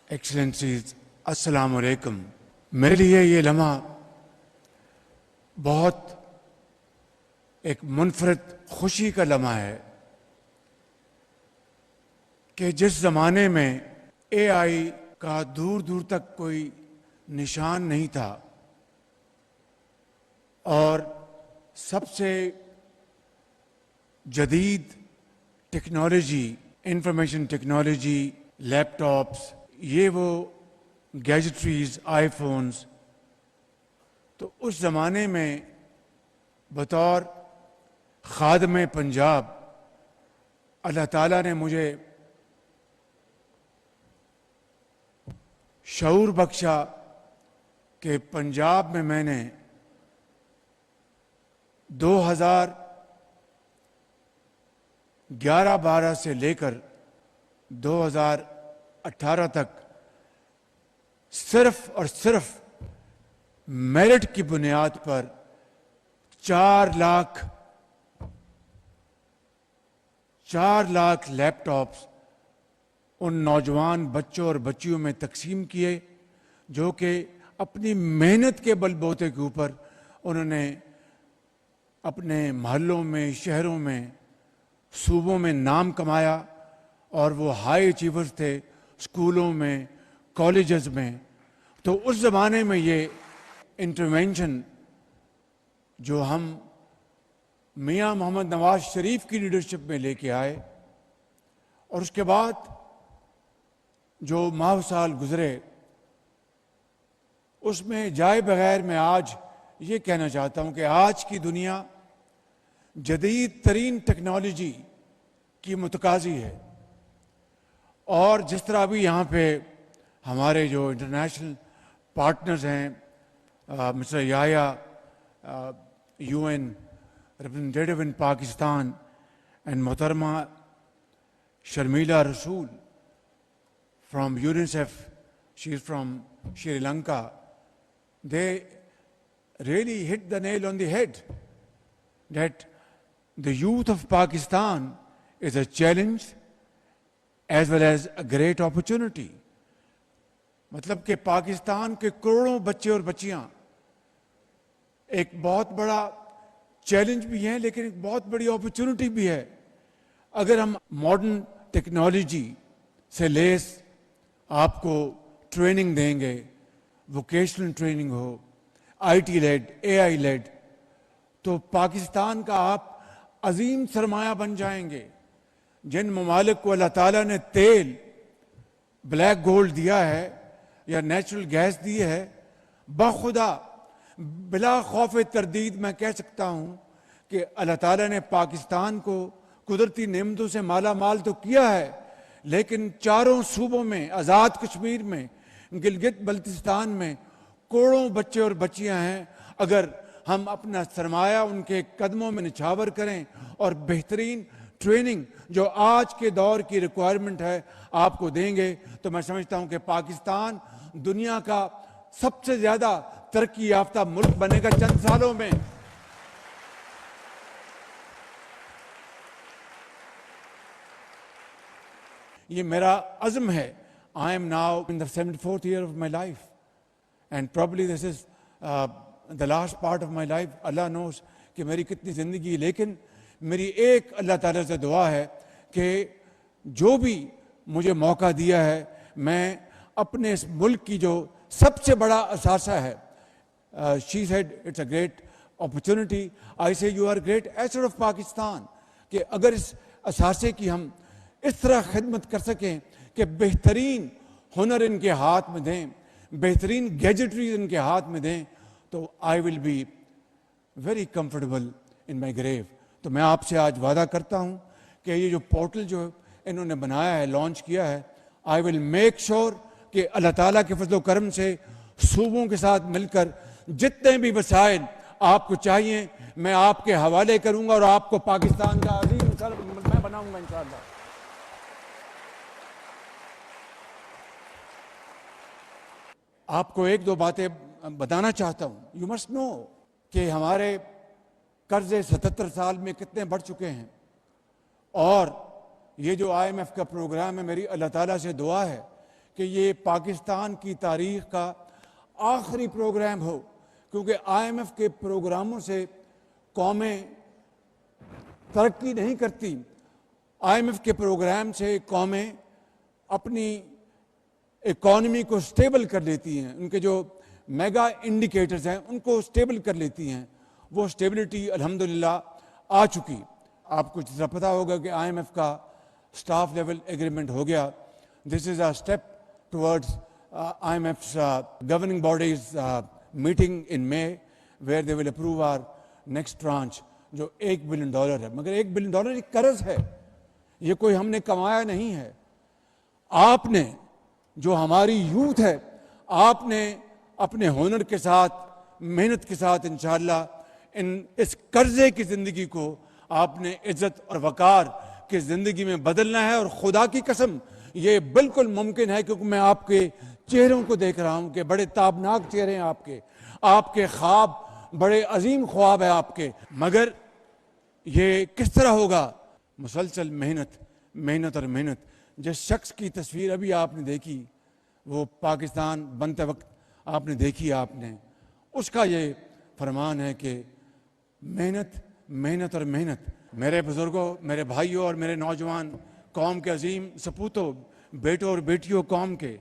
ایکسلنسیز، السلام علیکم۔ میرے لیے یہ لمحہ بہت ایک منفرد خوشی کا لمحہ ہے کہ جس زمانے میں اے آئی کا دور دور تک کوئی نشان نہیں تھا اور سب سے جدید ٹیکنالوجی، انفارمیشن ٹیکنالوجی، لیپ ٹاپس، یہ وہ گیجٹریز، آئی فونز، تو اس زمانے میں بطور خادم پنجاب اللہ تعالیٰ نے مجھے شعور بخشا کہ پنجاب میں نے 2011-12 سے لے کر 2018 تک صرف اور صرف میرٹ کی بنیاد پر 4 لاکھ لیپ ٹاپس ان نوجوان بچوں اور بچیوں میں تقسیم کیے جو کہ اپنی محنت کے بل بوتے کے اوپر انہوں نے اپنے محلوں میں، شہروں میں، صوبوں میں نام کمایا اور وہ ہائی اچیورز تھے اسکولوں میں، کالجز میں۔ تو اس زمانے میں یہ انٹرونشن جو ہم میاں محمد نواز شریف کی لیڈرشپ میں لے کے آئے اور اس کے بعد جو ماہ سال گزرے، اس میں جائے بغیر میں آج یہ کہنا چاہتا ہوں کہ آج کی دنیا جدید ترین ٹیکنالوجی کی متقاضی ہے، اور جس طرح بھی یہاں پہ ہمارے جو انٹرنیشنل پارٹنرز ہیں، mister Yahya UN representative in Pakistan and محترمہ شرمیلا رسول from UNICEF, she is from Sri Lanka, they really hit the nail on the head that the youth of Pakistan is a challenge as well as a great opportunity. مطلب کہ پاکستان کے کروڑوں بچے اور بچیاں ایک بہت بڑا چیلنج بھی ہیں لیکن ایک بہت بڑی اپرچونٹی بھی ہے۔ اگر ہم ماڈرن ٹیکنالوجی سے لیس آپ کو ٹریننگ دیں گے، vocational training who, IT lead, AI lead, تو پاکستان کا آپ عظیم سرمایہ بن جائیں گے۔ جن ممالک کو اللہ تعالیٰ نے تیل، بلیک گولڈ دیا ہے یا نیچرل گیس دی ہے، بخدا بلا خوف تردید میں کہہ سکتا ہوں کہ اللہ تعالیٰ نے پاکستان کو قدرتی نعمتوں سے مالا مال تو کیا ہے، لیکن چاروں صوبوں میں، آزاد کشمیر میں، گلگت بلتستان میں کروڑوں بچے اور بچیاں ہیں۔ اگر ہم اپنا سرمایہ ان کے قدموں میں نچھاور کریں اور بہترین ٹریننگ جو آج کے دور کی ریکوائرمنٹ ہے آپ کو دیں گے، تو میں سمجھتا ہوں کہ پاکستان دنیا کا سب سے زیادہ ترقی یافتہ ملک بنے گا چند سالوں میں۔ یہ میرا عزم ہے۔ I am now in the 74th year of my life and probably this is the last part of my life. Allah knows کہ میری کتنی زندگی، لیکن میری ایک اللہ تعالیٰ سے دعا ہے کہ جو بھی مجھے موقع دیا ہے، میں اپنے اس ملک کی جو سب سے بڑا اثاثہ ہے، she said it's a great opportunity, I say you are a great asset of Pakistan، کہ اگر اس اثاثے کی ہم اس طرح خدمت کر سکیں کہ بہترین ہنر ان کے ہاتھ میں دیں، بہترین گیجٹریز ان کے ہاتھ میں دیں، تو I will be very comfortable in my grave۔ تو میں آپ سے آج وعدہ کرتا ہوں کہ یہ جو پورٹل جو انہوں نے بنایا ہے، لانچ کیا ہے، I will make sure کہ اللہ تعالیٰ کے فضل و کرم سے صوبوں کے ساتھ مل کر جتنے بھی وسائل آپ کو چاہیے میں آپ کے حوالے کروں گا اور آپ کو پاکستان کا عظیم سر میں بناؤں گا انشاءاللہ۔ آپ کو ایک دو باتیں بتانا چاہتا ہوں۔ یو مسٹ نو کہ ہمارے قرضے 77 سال میں کتنے بڑھ چکے ہیں، اور یہ جو IMF کا پروگرام ہے، میری اللہ تعالیٰ سے دعا ہے کہ یہ پاکستان کی تاریخ کا آخری پروگرام ہو، کیونکہ IMF کے پروگراموں سے قومیں ترقی نہیں کرتی. IMF کے پروگرام سے قومیں اپنی اکانومی کو سٹیبل کر لیتی ہیں، ان کے جو میگا انڈیکیٹرز ہیں ان کو سٹیبل کر لیتی ہیں. وہ سٹیبلٹی الحمدللہ آ چکی. آپ کو جس طرح پتہ ہوگا کہ IMF کا اسٹاف لیول ایگریمنٹ ہو گیا. This is a step towards IMF's governing bodies meeting in May where they will approve our next tranche جو $1 بلین ہے. مگر $1 بلین ایک قرض ہے، یہ کوئی ہم نے کمایا نہیں ہے. آپ نے جو ہماری یوتھ ہے، آپ نے اپنے ہنر کے ساتھ، محنت کے ساتھ انشاءاللہ اس قرضے کی زندگی کو آپ نے عزت اور وقار کی زندگی میں بدلنا ہے. اور خدا کی قسم یہ بالکل ممکن ہے، کیونکہ میں آپ کے چہروں کو دیکھ رہا ہوں کہ بڑے تابناک چہرے ہیں آپ کے خواب بڑے عظیم خواب ہیں آپ کے. مگر یہ کس طرح ہوگا؟ مسلسل محنت اور محنت. جس شخص کی تصویر ابھی آپ نے دیکھی، وہ پاکستان بنتے وقت آپ نے دیکھی، آپ نے اس کا یہ فرمان ہے کہ محنت اور محنت. میرے بزرگوں، میرے بھائیوں اور میرے نوجوان قوم کے عظیم سپوتوں، بیٹوں اور بیٹیوں قوم کے،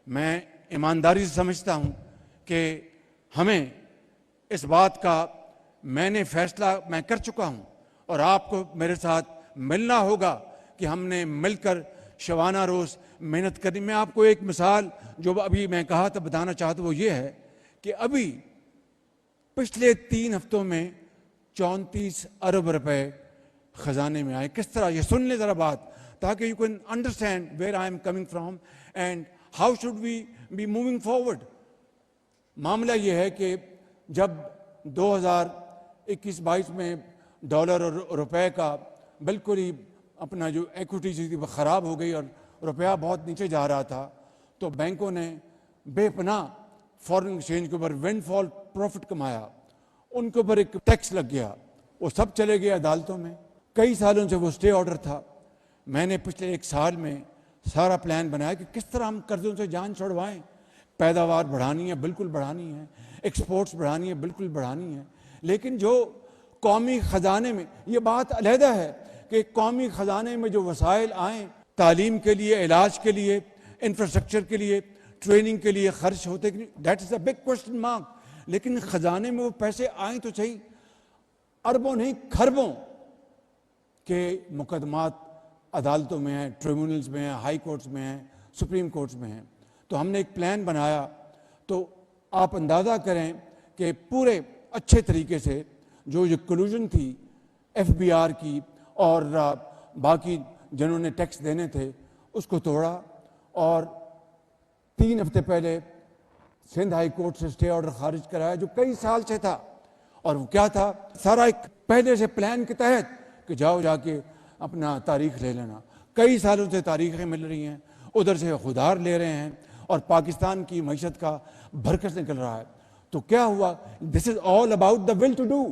میں ایمانداری سے سمجھتا ہوں کہ ہمیں اس بات کا میں نے فیصلہ میں کر چکا ہوں اور آپ کو میرے ساتھ ملنا ہوگا کہ ہم نے مل کر شبانہ روز محنت کرنی. میں آپ کو ایک مثال جو ابھی میں کہا تھا بتانا چاہتا ہوں، وہ یہ ہے کہ ابھی پچھلے 3 ہفتوں میں 34 ارب روپے خزانے میں آئے. کس طرح؟ یہ سن لیں ذرا بات، تاکہ you can understand where I am coming from and how should we be moving forward. معاملہ یہ ہے کہ جب 2021-22 میں ڈالر اور روپے کا بالکل ہی اپنا جو ایکوٹی تھی وہ خراب ہو گئی اور روپیہ بہت نیچے جا رہا تھا، تو بینکوں نے بے پناہ فارن ایکسچینج کے اوپر ونڈ فال پروفٹ کمایا. ان کے اوپر ایک ٹیکس لگ گیا، وہ سب چلے گئے عدالتوں میں. کئی سالوں سے وہ اسٹے آرڈر تھا. میں نے پچھلے 1 سال میں سارا پلان بنایا کہ کس طرح ہم قرضوں سے جان چھڑوائیں. پیداوار بڑھانی ہے، بالکل بڑھانی ہے. ایکسپورٹس بڑھانی ہے، بالکل بڑھانی ہے. لیکن جو قومی خزانے میں، یہ بات علیحدہ ہے کہ قومی خزانے میں جو وسائل آئیں تعلیم کے لیے، علاج کے لیے، انفراسٹرکچر کے لیے، ٹریننگ کے لیے خرچ ہوتے کہ نہیں، that is a big question mark. لیکن خزانے میں وہ پیسے آئیں تو صحیح. اربوں نہیں، کھربوں کے مقدمات عدالتوں میں ہیں، ٹریبونلز میں ہیں، ہائی کورٹس میں ہیں، سپریم کورٹس میں ہیں. تو ہم نے ایک پلان بنایا. تو آپ اندازہ کریں کہ پورے اچھے طریقے سے جو یہ کلوژن تھی FBR کی اور باقی جنہوں نے ٹیکس دینے تھے اس کو توڑا. اور 3 ہفتے پہلے سندھ ہائی کورٹ سے اسٹے آرڈر خارج کرایا جو کئی سال سے تھا. اور وہ کیا تھا؟ سارا ایک پہلے سے پلان کے تحت کہ جاؤ جا کے اپنا تاریخ لے لینا. کئی سالوں سے تاریخیں مل رہی ہیں، ادھر سے خودار لے رہے ہیں اور پاکستان کی معیشت کا بھرکس نکل رہا ہے. تو کیا ہوا؟ This is all about the will to do.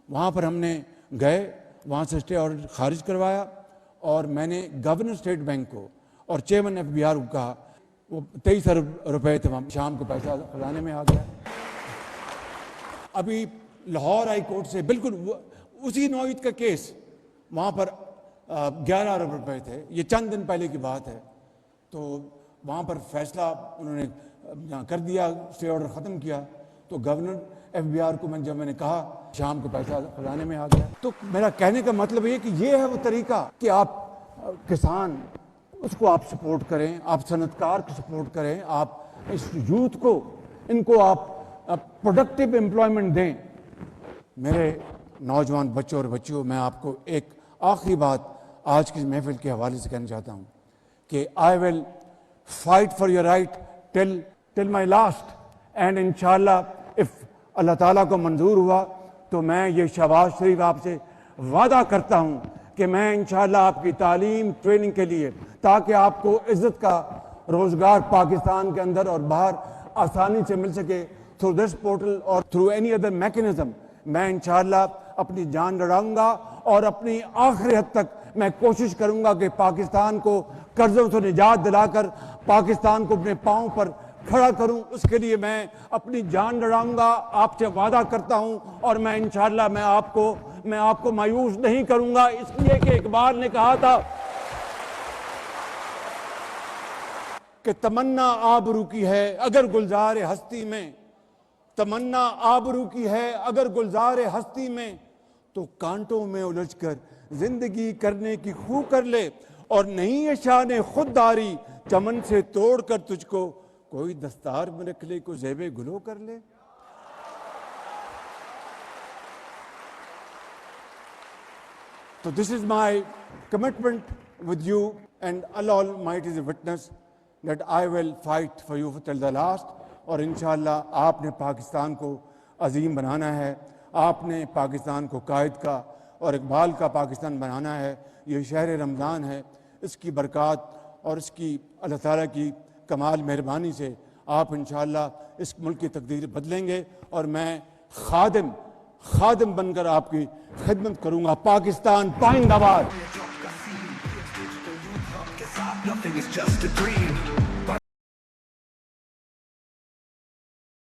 وہاں پر ہم نے گئے، وہاں سے اسٹے آرڈر خارج کروایا اور میں نے گورنر اسٹیٹ بینک کو اور چیئرمین FBR کو کہا. وہ 23 ارب روپے تھے، شام کو پیسہ خزانے میں آ گیا. ابھی لاہور ہائی کورٹ سے بالکل اسی نوعیت کا کیس، وہاں پر 11 ارب روپے تھے. یہ چند دن پہلے کی بات ہے. تو وہاں پر فیصلہ انہوں نے کر دیا، اسٹے آرڈر ختم کیا. تو گورنر FBR کو جب میں نے کہا شام کو پیسہ خزانے میں آ گیا. تو میرا کہنے کا مطلب یہ کہ یہ ہے وہ طریقہ کہ آپ کسان اس کو آپ سپورٹ کریں، آپ صنعت کار کو سپورٹ کریں، آپ اس یوتھ کو، ان کو آپ پروڈکٹیو امپلائمنٹ دیں. میرے نوجوان بچوں اور بچیوں، میں آپ کو ایک آخری بات آج کی محفل کے حوالے سے کہنا چاہتا ہوں کہ I will fight for your right till my last. And انشاءاللہ اف اللہ تعالیٰ کو منظور ہوا تو میں یہ شہباز شریف آپ سے وعدہ کرتا ہوں کہ میں انشاءاللہ آپ کی تعلیم، ٹریننگ کے لیے، تاکہ آپ کو عزت کا روزگار پاکستان کے اندر اور باہر آسانی سے مل سکے تھرو دس پورٹل اور تھرو اینی ادر میکنزم، میں انشاءاللہ اپنی جان لڑاؤں گا اور اپنی آخری حد تک میں کوشش کروں گا کہ پاکستان کو قرضوں سے نجات دلا کر پاکستان کو اپنے پاؤں پر کھڑا کروں. اس کے لیے میں اپنی جان لڑاؤں گا, آپ سے وعدہ کرتا ہوں, اور میں انشاءاللہ میں آپ کو مایوس نہیں کروں گا, اس لیے کہ اقبال نے کہا تھا کہ تمنا آبرو کی ہے اگر گلزار ہستی میں, تمنا آبرو کی ہے اگر گلزار ہستی میں, تو کانٹوں میں الجھ کر زندگی کرنے کی خو کر لے, اور نہیں ہے شان خودداری چمن سے توڑ کر تجھ کو کوئی دستار میں رکھ لے, کوئی زیب گلو کر لے. So this is my commitment with you, and Allah Almighty is a witness that I will fight for you till the last. اور انشاءاللہ آپ نے پاکستان کو عظیم بنانا ہے, آپ نے پاکستان کو قائد کا اور اقبال کا پاکستان بنانا ہے. یہ شہر رمضان ہے, اس کی برکات اور اس کی اللہ تعالیٰ کی کمال مہربانی سے آپ انشاءاللہ اس ملک کی تقدیر بدلیں گے, اور میں خادم بن کر آپ کی خدمت کروں گا. پاکستان پائندہ باد.